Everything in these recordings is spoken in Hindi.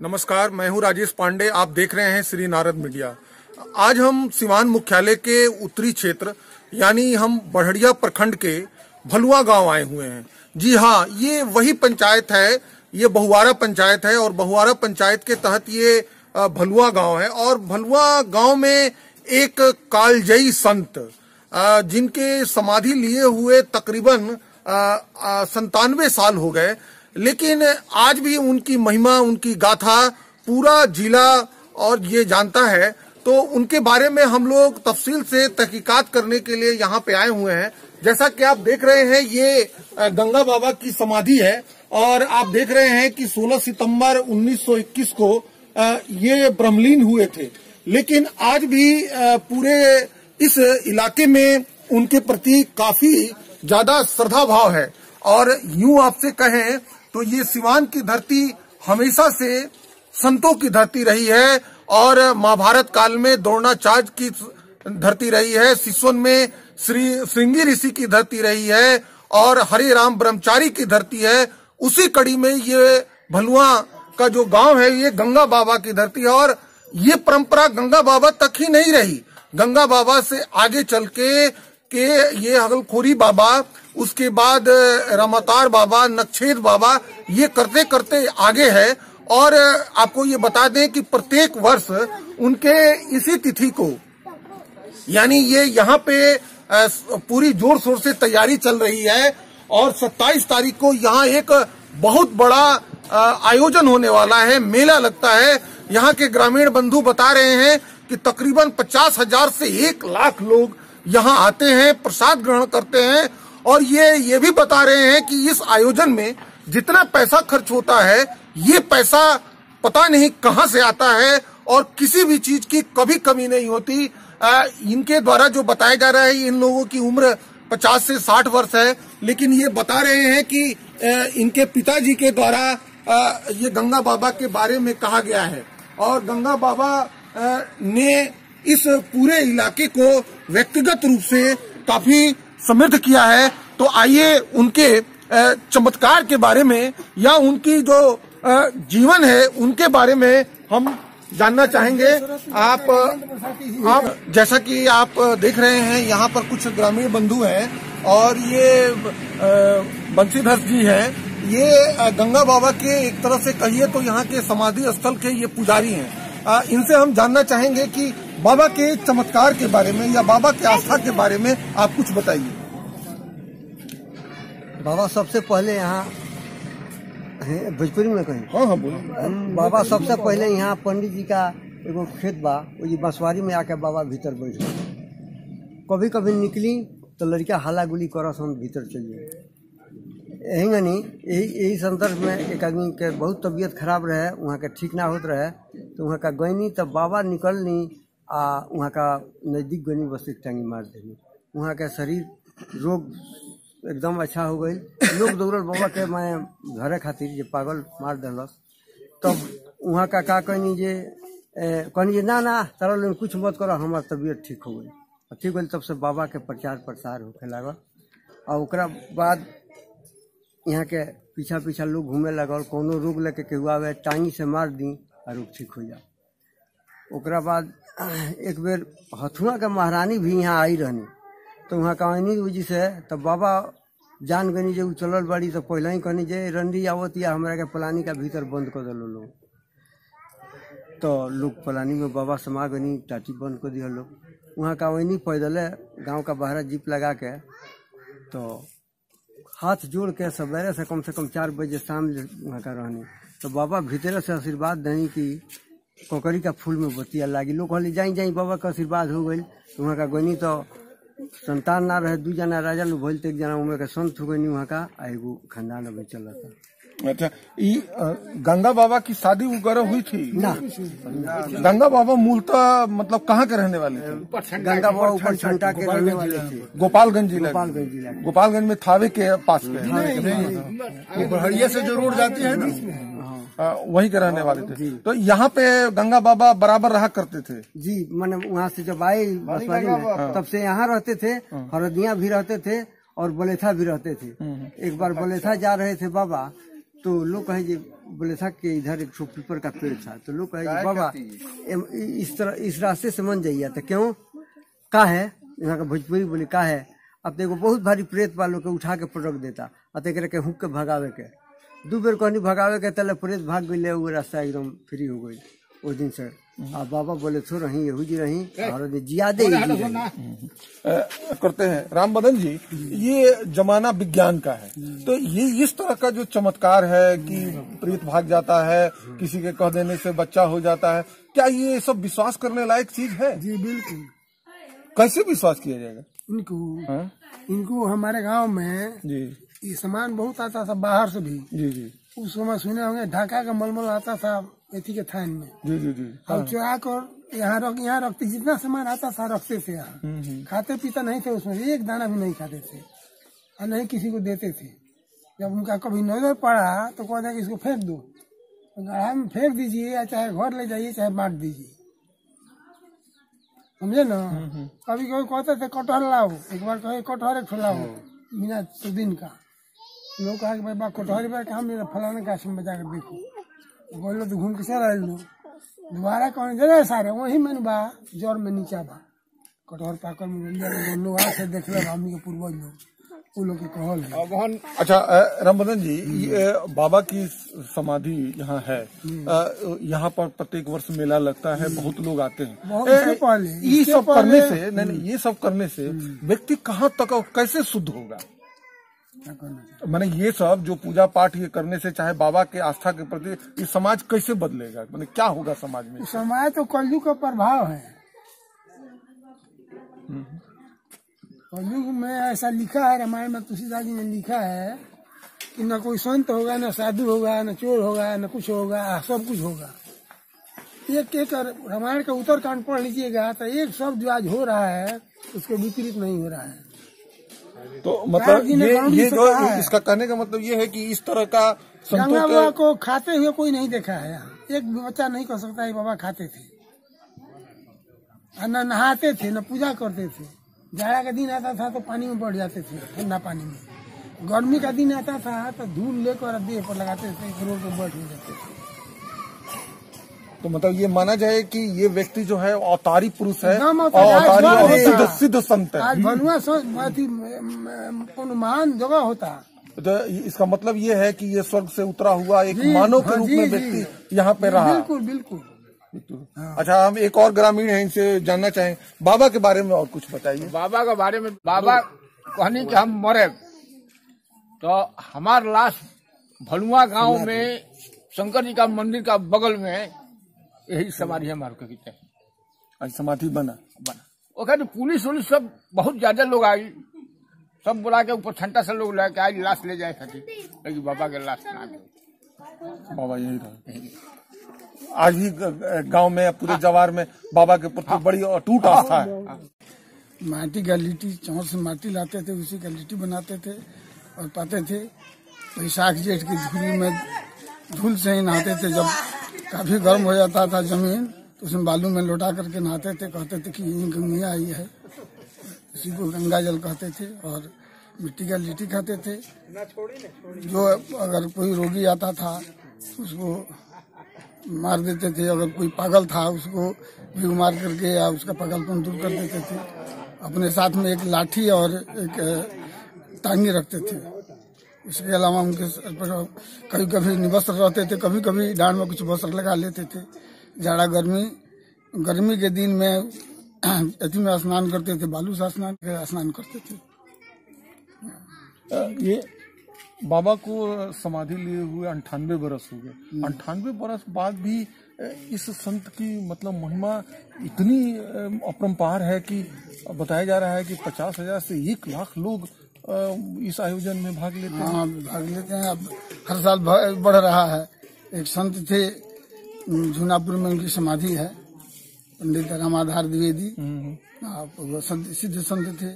नमस्कार, मैं हूं राजेश पांडे। आप देख रहे हैं श्री नारद मीडिया। आज हम सिवान मुख्यालय के उत्तरी क्षेत्र यानी हम बढ़िया प्रखंड के भलुआ गांव आए हुए हैं। जी हां, ये वही पंचायत है, ये बहुवारा पंचायत है और बहुवारा पंचायत के तहत ये भलुआ गांव है। और भलुआ गांव में एक कालजयी संत जिनके समाधि लिए हुए तकरीबन 97 साल हो गए, लेकिन आज भी उनकी महिमा, उनकी गाथा पूरा जिला और ये जानता है। तो उनके बारे में हम लोग तफसील से तहकीकात करने के लिए यहाँ पे आए हुए हैं। जैसा कि आप देख रहे हैं, ये गंगा बाबा की समाधि है और आप देख रहे हैं कि 16 सितंबर 1921 को ये ब्रह्मलीन हुए थे। लेकिन आज भी पूरे इस इलाके में उनके प्रति काफी ज्यादा श्रद्धा भाव है। और यूं आपसे कहें तो ये सिवान की धरती हमेशा से संतों की धरती रही है और महाभारत काल में द्रोणाचार्य की धरती रही है, सिसवन में श्रृंगी ऋषि की धरती रही है और हरे राम ब्रह्मचारी की धरती है। उसी कड़ी में ये भलुआ का जो गांव है, ये गंगा बाबा की धरती है। और ये परंपरा गंगा बाबा तक ही नहीं रही, गंगा बाबा से आगे चल के ये हगलखोरी बाबा, उसके बाद रमातार बाबा, नक्षेद बाबा, ये करते करते आगे है। और आपको ये बता दें कि प्रत्येक वर्ष उनके इसी तिथि को, यानी ये यहाँ पे पूरी जोर शोर से तैयारी चल रही है और 27 तारीख को यहाँ एक बहुत बड़ा आयोजन होने वाला है, मेला लगता है। यहाँ के ग्रामीण बंधु बता रहे हैं कि तकरीबन 50,000 से 1 लाख लोग यहाँ आते हैं, प्रसाद ग्रहण करते हैं। और ये भी बता रहे हैं कि इस आयोजन में जितना पैसा खर्च होता है, ये पैसा पता नहीं कहां से आता है और किसी भी चीज की कभी कमी नहीं होती। इनके द्वारा जो बताया जा रहा है, इन लोगों की उम्र 50 से 60 वर्ष है, लेकिन ये बता रहे हैं कि इनके पिताजी के द्वारा ये गंगा बाबा के बारे में कहा गया है और गंगा बाबा ने इस पूरे इलाके को व्यक्तिगत रूप से काफी समृद्ध किया है। तो आइए उनके चमत्कार के बारे में या उनकी जो जीवन है उनके बारे में हम जानना चाहेंगे। आप जैसा कि आप देख रहे हैं, यहाँ पर कुछ ग्रामीण बंधु हैं और ये बंशीधर जी हैं। ये गंगा बाबा के एक तरह से कहिए तो यहाँ के समाधि स्थल के ये पुजारी हैं। इनसे हम जानना चाहेंगे कि बाबा के चमत्कार के बारे में या बाबा के आस्था के बारे में आप कुछ बताइए। बाबा सबसे पहले यहाँ भोजपुरी में कहीं, हाँ बोलो। बाबा सबसे पहले यहाँ पंडित जी का एगो खेत बा, वो बांसवारी में आके बाबा भीतर बैठ गए। कभी कभी निकली तो लड़का हल्ला गुली करस, हम भीतर चलिए। यही संदर्भ में एक आदमी के बहुत तबीयत खराब रहे, वहाँ के ठीक ना होत रहे, तो वहाँ का गईनी तब बाबा निकलनी आ वहाँ का नज़दीक गईनी, बस एक टांगी मार देनी। वहाँ का शरीर रोग एकदम अच्छा हो गई। लोग दौड़ल बाबा के मैं घरे खातिर जे पागल मार दिलस। तब वहाँ का कहनी जे ना तारा लोग कुछ मत करो, हमार तबीयत ठीक हो गई। ठीक हो तब से बाबा के प्रचार प्रसार होके लागल और ओकरा बाद यहाँ के पीछा पीछा लोग घूमे लगल। कोनो रोग लेके केहू आवे, टांगी से मार दी और रोग ठीक हो जा। ओकरा बाद एक बेर हथुआ के महारानी भी यहाँ आई रहनी, तो वहाँ का आईनी वजह से तब बाबा जान गनी जे चलल बाड़ी, तो पहले ही कहनी जे रंडी आवत या हमरा के पलानी का भीतर बंद कर दिलो लोग। तो लोग पलानी में बाबा समा गनी, टाटी बंद कर दिया लोग। वहाँ का वही पैदल गांव का बाहर जीप लगा के, तो हाथ जोड़ के सवेरे से कम 4 बजे शाम वहाँ का रहनी। तो बाबा भीतर से आशीर्वाद देनी कि कोकरी का फूल में बतिया लागी। लोग कहली जाई बाबा का आशीर्वाद हो गई। वहाँ का गनी तो संतान ना रहे, 2 जना राजा लोग भइल, 1 जना उम्र के संत हो गई वहाँ का, एगो खानदान अभी चला था। अच्छा, गंगा बाबा की शादी वगैरह हुई थी ना? गंगा बाबा मूलतः मतलब कहाँ के रहने वाले थे? गंगा बाबा ऊपर छंटा के रहने वाले थे, गोपालगंज जिला। गोपालगंज में थावे के पास में बढ़िया से जो रोड जाती है वहीं के रहने वाले थे। तो यहाँ पे गंगा बाबा बराबर रहा करते थे जी। मैंने वहाँ से जब आए बसवारी में, तब से यहाँ रहते थे, हरदिया भी रहते थे और बलेथा भी रहते थे। एक बार बलेथा जा रहे थे बाबा, तो लोग कहे बोले था कि इधर एक पीपल का पेड़ था, तो लोग कहे बाबा इस तरह इस रास्ते से मन जाइए, तो क्यों का है यहाँ का भोजपुरी बोली का है। अब तो बहुत भारी प्रेत वालों के उठा के पटक देता, अब तो के हुक के भगावे के 2 बेर कहनी भगावे के, तले प्रेत भाग गई, वो रास्ता एकदम फ्री हो गई उस दिन से। अब बाबा बोले थो रही यहू जी रही और ज्यादा करते हैं। राम बदन जी, ये जमाना विज्ञान का है, तो ये इस तरह का जो चमत्कार है कि प्रेत भाग जाता है, किसी के कह देने से बच्चा हो जाता है, क्या ये सब विश्वास करने लायक चीज है? जी बिल्कुल। कैसे विश्वास किया जाएगा इनको हमारे गांव में जी ये सामान बहुत आता था बाहर से भी। जी जी उस समय सुने होंगे ढाका का मलमल आता था एथी के थान में। जी जी जी और चुरा कर यहाँ रखते, जितना सामान आता था रखते थे यहाँ। खाते पीते नहीं थे, उसमें एक दाना भी नहीं खाते थे और नहीं किसी को देते थे। जब उनका कभी नजर पड़ा तो कहते कि इसको फेंक दो, गड्ढा में फेंक दीजिए या चाहे घर ले जाइए चाहे बांट दीजिए, समझे ना। कभी कभी कहते थे कटहल लाओ, एक बार कहे कटहर लाओ बिना दिन का। लोग कहा कि भाई बा कटहरी बार काम नहीं, फलाने गाछ में जाकर देखो, बोलो तो घूम के चल रहे लोग। दोबारा कौन जरा सारे वही मैंने बा जड़ में नीचा बा कटहर पाकर में लोग से देख लो हम के पूर्वज लोग वो लोग के कहल है। अच्छा रामबदन जी, ये बाबा की समाधि यहाँ है, यहाँ पर प्रत्येक वर्ष मेला लगता है, बहुत लोग आते हैं। ये सब करने से नहीं, ये सब करने से व्यक्ति कहाँ तक और कैसे शुद्ध होगा? मैंने ये सब जो पूजा पाठ ये करने से, चाहे बाबा के आस्था के प्रति, ये समाज कैसे बदलेगा? मैंने क्या होगा समाज में? समाज तो कलयुग का प्रभाव है। कलयुग में ऐसा लिखा है, रामायण में तुलसीदास जी ने लिखा है कि न कोई संत होगा, न साधु होगा, न चोर होगा, न कुछ होगा, सब कुछ होगा। एक एक रामायण का उत्तरकांड पढ़ लीजिएगा तो एक शब्द जो आज हो रहा है उसके विपरीत नहीं हो रहा है। तो मतलब ये जो इसका कहने का मतलब ये है कि इस तरह का गंगा बाबा को खाते हुए कोई नहीं देखा है यहाँ। एक भी बच्चा नहीं कह सकता है बाबा खाते थे, न नहाते थे, न पूजा करते थे। जाड़ा का दिन आता था तो पानी में बढ़ जाते थे, ठंडा पानी में। गर्मी का दिन आता था तो धूल लेकर देह पर लगाते थे, रोड पर बैठ जाते थे। तो मतलब ये माना जाए कि ये व्यक्ति जो है अवतारी पुरुष है और सिद्ध संत है। आज भनुआ महान जगह होता। तो इसका मतलब ये है कि ये स्वर्ग से उतरा हुआ एक मानव के रूप में व्यक्ति यहाँ पे रहा। बिल्कुल बिल्कुल। अच्छा, हम एक और ग्रामीण है, इनसे जानना चाहें बाबा के बारे में और कुछ बताइए। बाबा के बारे में, बाबा कहनी कि हम मरे तो हमार लाश भलुआ गांव में शंकर जी का मंदिर का बगल में यही समाधि हमारे को की आज समाधि बना ओके। पुलिस उलिस सब बहुत ज्यादा लोग आई, सब बुला के ऊपर छंटा से लोग लेके आई लाश ले जाए खातिर, लेकिन बाबा के लाश ना गए। बाबा यही रहा। आज भी गांव में पूरे जवार में बाबा के प्रति बड़ी अटूट आस्था है। माटी का लिट्टी, चौर से माटी लाते थे, उसी का लिट्टी बनाते थे और पाते थे। वैशाख जेठ की धूल में धूल से ही नहाते थे। जब काफी गर्म हो जाता था जमीन तो उसमें बालू में लौटा करके नहाते थे। कहते थे कि यही गंगा आई है, इसी को गंगा जल कहते थे। और मिट्टी का लिट्टी खाते थे। जो अगर कोई रोगी आता था उसको मार देते थे, अगर कोई पागल था उसको भी मार करके या उसका पागलपन दूर कर देते थे। अपने साथ में एक लाठी और एक टांगी रखते थे। इसके अलावा उनके कभी कभी निवस्त्र रहते थे, कभी कभी डांड में कुछ वस्त्र लगा लेते थे। जाड़ा गर्मी के दिन में अति में स्नान करते थे, बालू से स्नान करते थे। ये बाबा को समाधि लिए हुए 98 बरस हो गए। 98 बरस बाद भी इस संत की मतलब महिमा इतनी अपरंपार है कि बताया जा रहा है कि 50,000 से 1 लाख लोग इस आयोजन में भाग लेते हैं। हाँ, भाग लेते हैं। अब हर साल बढ़ रहा है। एक संत थे झूनापुर में, उनकी समाधि है, पंडित रामाधार द्विवेदी। वो सिद्ध संत थे,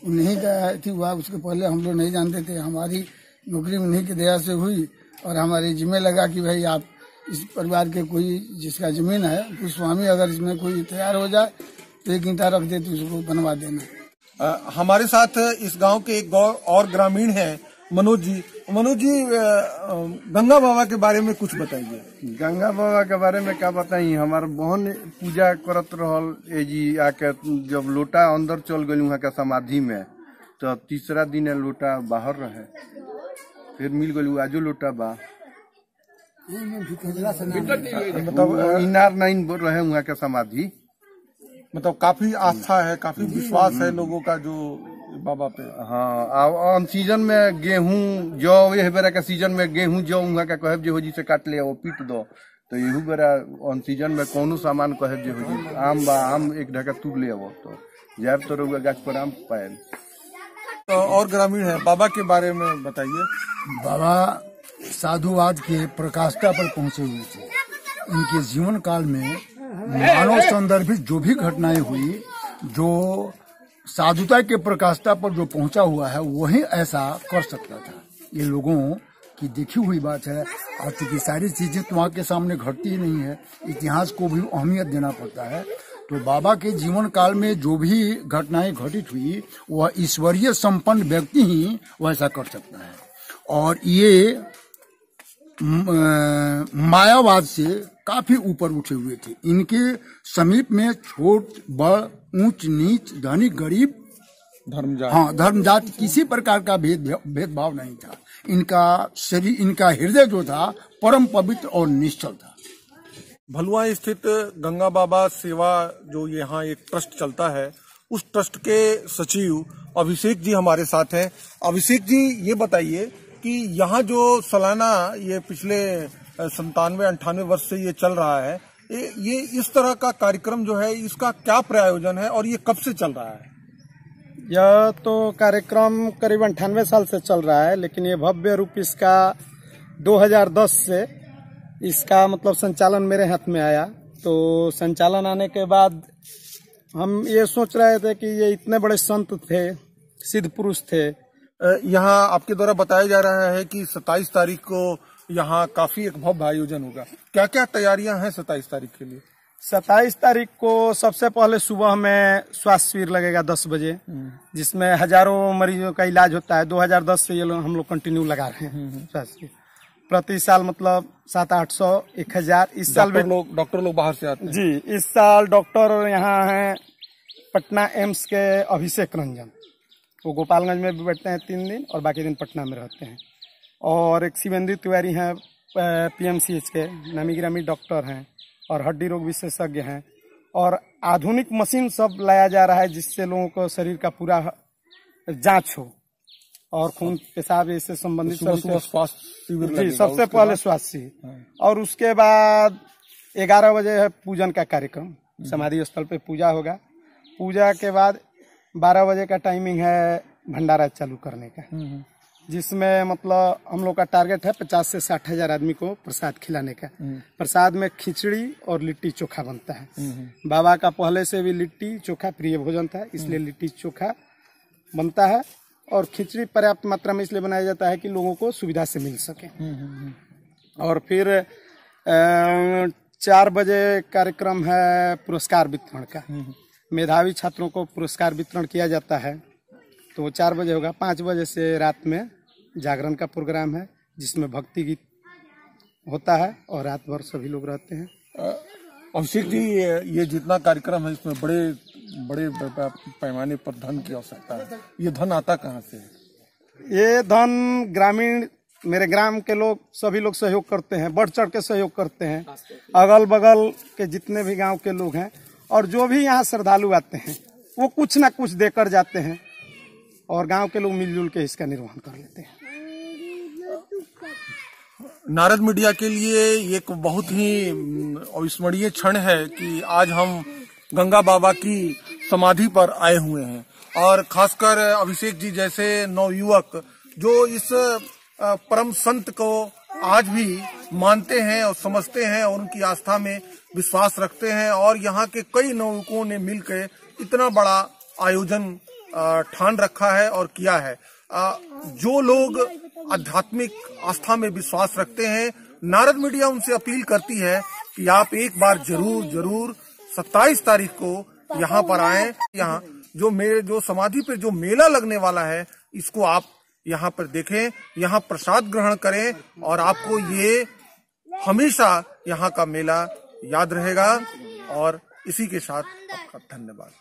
उन्हीं का थी हुआ। उसके पहले हम लोग नहीं जानते थे। हमारी नौकरी उन्हीं की दया से हुई और हमारी जिम्मे लगा कि भाई आप इस परिवार के कोई जिसका जमीन है, कोई स्वामी अगर इसमें कोई तैयार हो जाए तो 1 ईंटा रख दे तो उसको बनवा देना। हमारे साथ इस गांव के एक और ग्रामीण हैं मनोज जी, गंगा बाबा के बारे में कुछ बताइए। गंगा बाबा के बारे में क्या बताई, हमार बहन पूजा करत रहल ए जी आके, जब लोटा अंदर चल गई वहाँ के समाधि में, तो तीसरा दिन लोटा बाहर रहे, फिर मिल गई आजो लोटा बा, मतलब इनार नहीं रहे वहाँ के समाधि। मतलब काफी आस्था है, काफी विश्वास है लोगों का जो बाबा पे। हाँ, ऑन सीजन में गेहूं जौ, यह बेरा के सीजन में गेहूं जौ वहाँ का कहब जे हो जी से काट ले वो पीट दो, तो यही बेरा ऑन सीजन में कोनो सामान कहब जे हो जी, आम बा आम एक ढका तूर ले वो, तो जाब तो रहुआ गाछ पर आम पाए। तो और ग्रामीण है, बाबा के बारे में बताइए। बाबा साधुवाद के प्रकाष्ठा पर पहुंचे हुए थे। इनके जीवन काल में मानव संदर्भित जो भी घटनाएं हुई, जो साधुता के प्रकाष्ठा पर जो पहुंचा हुआ है, वही ऐसा कर सकता था। ये लोगों की देखी हुई बात है, और चूंकि सारी चीजें तुम्हारे के सामने घटती ही नहीं है, इतिहास को भी अहमियत देना पड़ता है। तो बाबा के जीवन काल में जो भी घटनाएं घटित हुई, वह ईश्वरीय संपन्न व्यक्ति ही वैसा कर सकता है। और ये मायावाद से काफी ऊपर उठे हुए थे। इनके समीप में छोट बड़, ऊंच नीच, धनी गरीब, धर्म जाति किसी प्रकार का भेदभाव नहीं था। इनका शरीर, इनका हृदय जो था परम पवित्र और निश्चल था। भलुआ स्थित गंगा बाबा सेवा जो यहाँ एक ट्रस्ट चलता है, उस ट्रस्ट के सचिव अभिषेक जी हमारे साथ हैं। अभिषेक जी, ये बताइए कि यहाँ जो सालाना ये पिछले 97-98 वर्ष से ये चल रहा है, ये इस तरह का कार्यक्रम जो है, इसका क्या प्रायोजन है और ये कब से चल रहा है? यह तो कार्यक्रम करीब 98 साल से चल रहा है, लेकिन ये भव्य रूप इसका 2010 से इसका मतलब संचालन मेरे हाथ में आया। तो संचालन आने के बाद हम ये सोच रहे थे कि ये इतने बड़े संत थे, सिद्ध पुरुष थे। यहाँ आपके द्वारा बताया जा रहा है कि 27 तारीख को यहाँ काफी एक भव्य आयोजन होगा। क्या क्या तैयारियां हैं 27 तारीख के लिए? 27 तारीख को सबसे पहले सुबह में स्वास्थ्य शिविर लगेगा 10 बजे, जिसमें हजारों मरीजों का इलाज होता है। 2010 से ये लोग हम लोग कंटिन्यू लगा रहे हैं स्वास्थ्य शिविर। प्रति साल मतलब 700-800 1000। इस साल डॉक्टर लोग बाहर से आते हैं जी। इस साल डॉक्टर यहाँ हैं पटना एम्स के अभिषेक रंजन, वो गोपालगंज में भी बैठते हैं 3 दिन और बाकी दिन पटना में रहते हैं। और एक शिवेंद्र तिवारी हैं PMCH के, नामी गिरामी डॉक्टर हैं और हड्डी रोग विशेषज्ञ हैं। और आधुनिक मशीन सब लाया जा रहा है, जिससे लोगों को शरीर का पूरा जांच हो और खून पेशाब इससे संबंधित स्वास्थ्य शिविर जी। सबसे पहले स्वास्थ्य शिविर, और उसके बाद 11 बजे है पूजन का कार्यक्रम, समाधि स्थल पे पूजा होगा। पूजा के बाद 12 बजे का टाइमिंग है भंडारा चालू करने का, जिसमें मतलब हम लोग का टारगेट है 50 से 60 हजार आदमी को प्रसाद खिलाने का। प्रसाद में खिचड़ी और लिट्टी चोखा बनता है। बाबा का पहले से भी लिट्टी चोखा प्रिय भोजन था, इसलिए लिट्टी चोखा बनता है। और खिचड़ी पर्याप्त मात्रा में इसलिए बनाया जाता है कि लोगों को सुविधा से मिल सके। और फिर 4 बजे कार्यक्रम है पुरस्कार वितरण का। मेधावी छात्रों को पुरस्कार वितरण किया जाता है, तो वो 4 बजे होगा। 5 बजे से रात में जागरण का प्रोग्राम है, जिसमें भक्ति गीत होता है और रात भर सभी लोग रहते हैं। अभिषेक जी, ये जितना कार्यक्रम है, इसमें बड़े पैमाने पर धन की आवश्यकता है। ये धन आता कहाँ से है? ये धन ग्रामीण, मेरे ग्राम के लोग सभी लोग सहयोग करते हैं, बढ़ चढ़ के सहयोग करते हैं। अगल बगल के जितने भी गांव के लोग हैं और जो भी यहाँ श्रद्धालु आते हैं, वो कुछ ना कुछ देकर जाते हैं और गांव के लोग मिलजुल के इसका निर्वहन कर लेते हैं। नारद मीडिया के लिए एक बहुत ही अविस्मरणीय क्षण है कि आज हम गंगा बाबा की समाधि पर आए हुए हैं, और खासकर अभिषेक जी जैसे नवयुवक जो इस परम संत को आज भी मानते हैं और समझते हैं और उनकी आस्था में विश्वास रखते हैं। और यहाँ के कई नवयुवकों ने मिलकर इतना बड़ा आयोजन ठान रखा है और किया है। जो लोग आध्यात्मिक आस्था में विश्वास रखते हैं, नारद मीडिया उनसे अपील करती है कि आप एक बार जरूर 27 तारीख को यहाँ पर आएं। यहाँ जो समाधि पे जो मेला लगने वाला है, इसको आप यहाँ पर देखें, यहाँ प्रसाद ग्रहण करें और आपको ये हमेशा यहाँ का मेला याद रहेगा। और इसी के साथ आपका धन्यवाद।